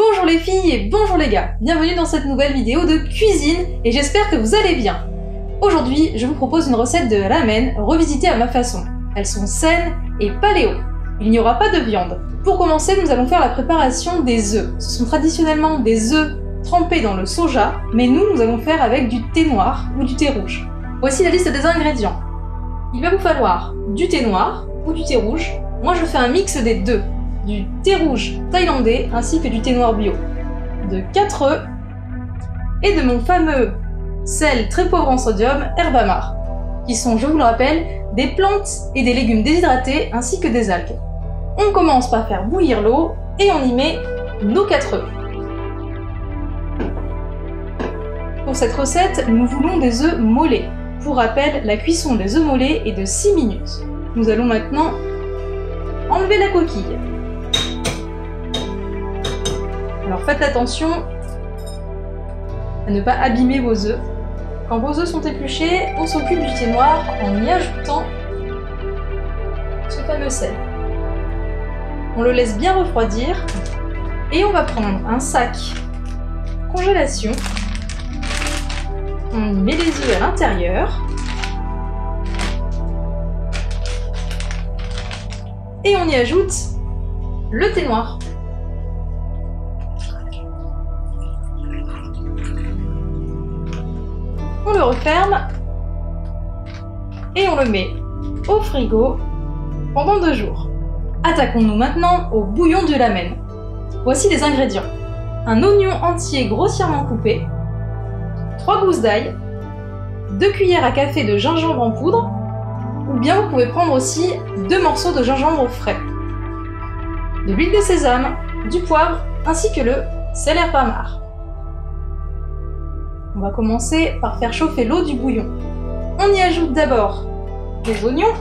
Bonjour les filles et bonjour les gars, bienvenue dans cette nouvelle vidéo de cuisine et j'espère que vous allez bien. Aujourd'hui, je vous propose une recette de ramen revisitée à ma façon. Elles sont saines et paléo. Il n'y aura pas de viande. Pour commencer, nous allons faire la préparation des œufs. Ce sont traditionnellement des œufs trempés dans le soja, mais nous allons faire avec du thé noir ou du thé rouge. Voici la liste des ingrédients. Il va vous falloir du thé noir ou du thé rouge. Moi je fais un mix des deux. Du thé rouge thaïlandais ainsi que du thé noir bio, de 4 œufs et de mon fameux sel très pauvre en sodium Herbamar, qui sont, je vous le rappelle, des plantes et des légumes déshydratés ainsi que des algues. On commence par faire bouillir l'eau et on y met nos 4 œufs. Pour cette recette, nous voulons des œufs mollets. Pour rappel, la cuisson des œufs mollets est de 6 minutes. Nous allons maintenant enlever la coquille. Alors faites attention à ne pas abîmer vos œufs. Quand vos œufs sont épluchés, on s'occupe du thé noir en y ajoutant ce fameux sel. On le laisse bien refroidir et on va prendre un sac congélation. On y met les œufs à l'intérieur et on y ajoute le thé noir. On le referme et on le met au frigo pendant 2 jours. Attaquons-nous maintenant au bouillon du ramen. Voici les ingrédients. Un oignon entier grossièrement coupé, 3 gousses d'ail, 2 cuillères à café de gingembre en poudre, ou bien vous pouvez prendre aussi 2 morceaux de gingembre frais, de l'huile de sésame, du poivre ainsi que le sel Herbamar. On va commencer par faire chauffer l'eau du bouillon. On y ajoute d'abord les oignons.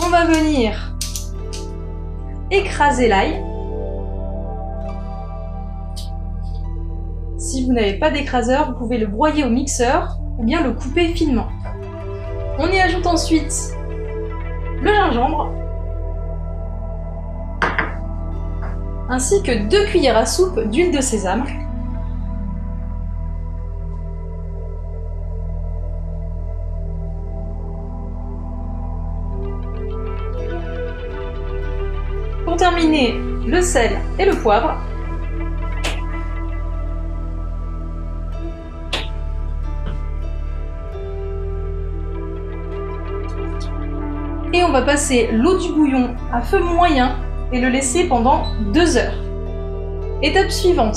On va venir écraser l'ail. Si vous n'avez pas d'écraseur, vous pouvez le broyer au mixeur ou bien le couper finement. On y ajoute ensuite le gingembre, ainsi que 2 cuillères à soupe d'huile de sésame. Pour terminer, le sel et le poivre. Et on va passer l'eau du bouillon à feu moyen et le laisser pendant 2 heures. Étape suivante.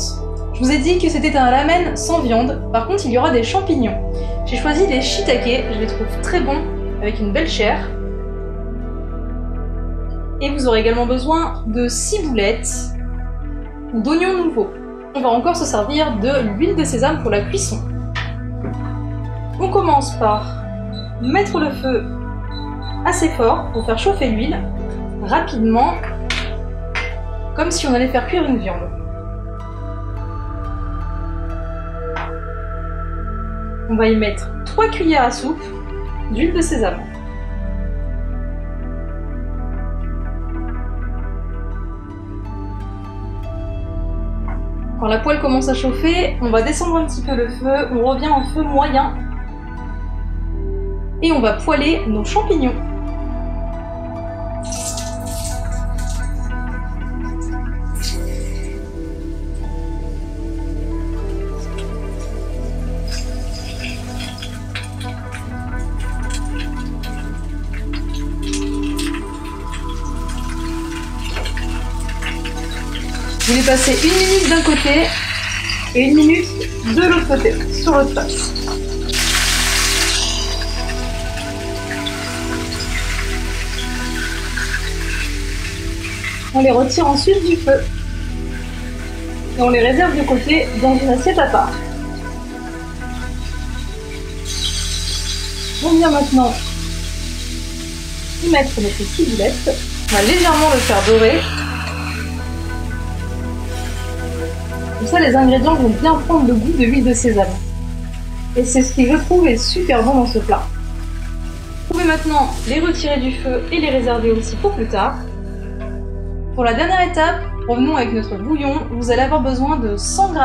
Je vous ai dit que c'était un ramen sans viande, par contre il y aura des champignons. J'ai choisi les shiitake, je les trouve très bons, avec une belle chair. Et vous aurez également besoin de ciboulettes ou d'oignons nouveaux. On va encore se servir de l'huile de sésame pour la cuisson. On commence par mettre le feu assez fort pour faire chauffer l'huile rapidement, comme si on allait faire cuire une viande. On va y mettre 3 cuillères à soupe d'huile de sésame. Quand la poêle commence à chauffer, on va descendre un petit peu le feu, on revient en feu moyen et on va poêler nos champignons. Vous les passez 1 minute d'un côté et 1 minute de l'autre côté, sur l'autre face. On les retire ensuite du feu et on les réserve de côté dans une assiette à part. On vient maintenant y mettre notre ciboulette. On va légèrement le faire dorer. Comme ça, les ingrédients vont bien prendre le goût de l'huile de sésame. Et c'est ce qui, je trouve, est super bon dans ce plat. Vous pouvez maintenant les retirer du feu et les réserver aussi pour plus tard. Pour la dernière étape, Revenons avec notre bouillon. Vous allez avoir besoin de 100 g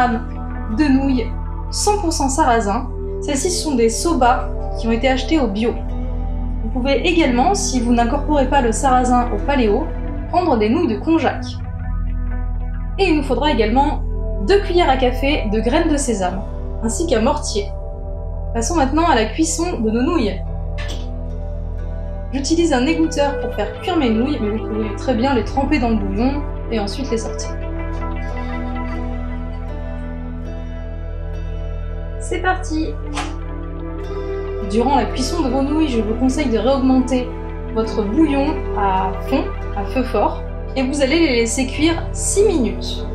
de nouilles 100% sarrasin. Celles-ci sont des soba qui ont été achetés au bio. Vous pouvez également, si vous n'incorporez pas le sarrasin au paléo, prendre des nouilles de konjac. Et il nous faudra également 2 cuillères à café de graines de sésame, ainsi qu'un mortier. Passons maintenant à la cuisson de nos nouilles. J'utilise un égoutteur pour faire cuire mes nouilles, mais vous pouvez très bien les tremper dans le bouillon et ensuite les sortir. C'est parti! Durant la cuisson de vos nouilles, je vous conseille de réaugmenter votre bouillon à fond, à feu fort, et vous allez les laisser cuire 6 minutes.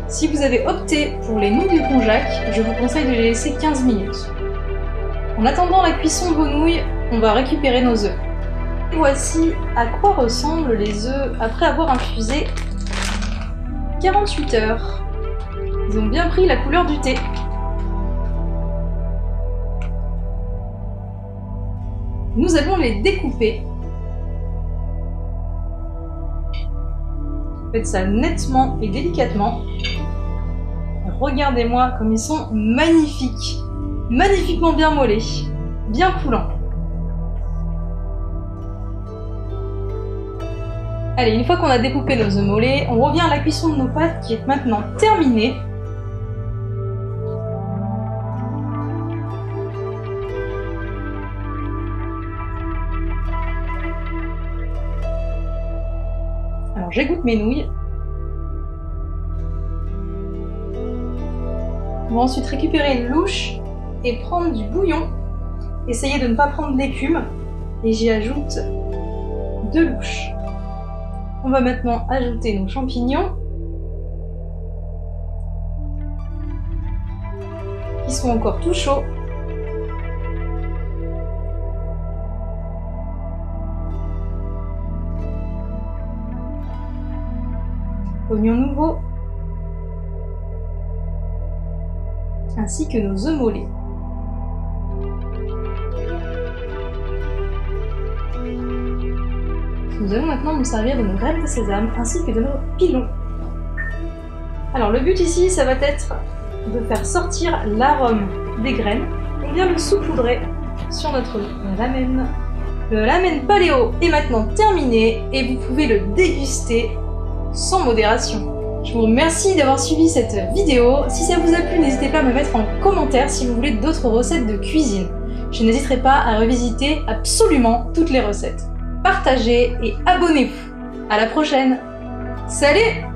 Si vous avez opté pour les nouilles de konjac, je vous conseille de les laisser 15 minutes. En attendant la cuisson de vos nouilles, on va récupérer nos œufs. Et voici à quoi ressemblent les œufs après avoir infusé 48 heures. Ils ont bien pris la couleur du thé. Nous allons les découper. Faites ça nettement et délicatement. Regardez-moi comme ils sont magnifiques. Magnifiquement bien mollets. Bien coulants. Allez, une fois qu'on a découpé nos œufs mollets, on revient à la cuisson de nos pâtes qui est maintenant terminée. Alors j'égoutte mes nouilles. On va ensuite récupérer une louche et prendre du bouillon. Essayez de ne pas prendre l'écume. Et j'y ajoute 2 louches. On va maintenant ajouter nos champignons. Qui sont encore tout chauds. Oignons nouveaux. Ainsi que nos œufs mollets. Nous allons maintenant nous servir de nos graines de sésame ainsi que de nos pilons. Alors le but ici, ça va être de faire sortir l'arôme des graines. On vient le saupoudrer sur notre ramen. Le ramen paléo est maintenant terminé et vous pouvez le déguster sans modération. Je vous remercie d'avoir suivi cette vidéo. Si ça vous a plu, n'hésitez pas à me mettre en commentaire si vous voulez d'autres recettes de cuisine. Je n'hésiterai pas à revisiter absolument toutes les recettes. Partagez et abonnez-vous. À la prochaine. Salut!